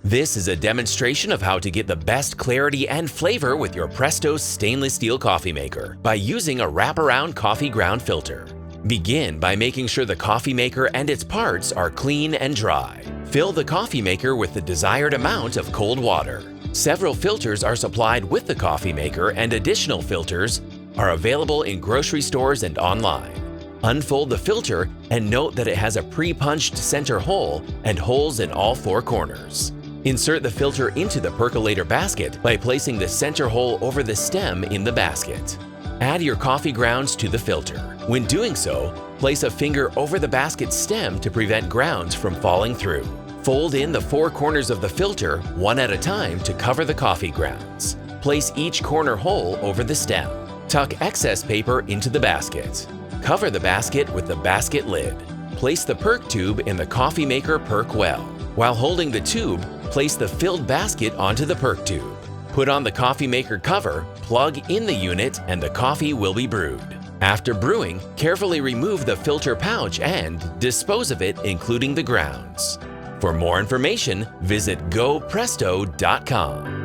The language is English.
This is a demonstration of how to get the best clarity and flavor with your Presto stainless steel coffee maker by using a wraparound coffee ground filter. Begin by making sure the coffee maker and its parts are clean and dry. Fill the coffee maker with the desired amount of cold water. Several filters are supplied with the coffee maker, and additional filters are available in grocery stores and online. Unfold the filter and note that it has a pre-punched center hole and holes in all four corners. Insert the filter into the percolator basket by placing the center hole over the stem in the basket. Add your coffee grounds to the filter. When doing so, place a finger over the basket stem to prevent grounds from falling through. Fold in the four corners of the filter one at a time to cover the coffee grounds. Place each corner hole over the stem. Tuck excess paper into the basket. Cover the basket with the basket lid. Place the perk tube in the coffee maker perk well. While holding the tube, place the filled basket onto the perk tube. Put on the coffee maker cover, plug in the unit, and the coffee will be brewed. After brewing, carefully remove the filter pouch and dispose of it, including the grounds. For more information, visit gopresto.com.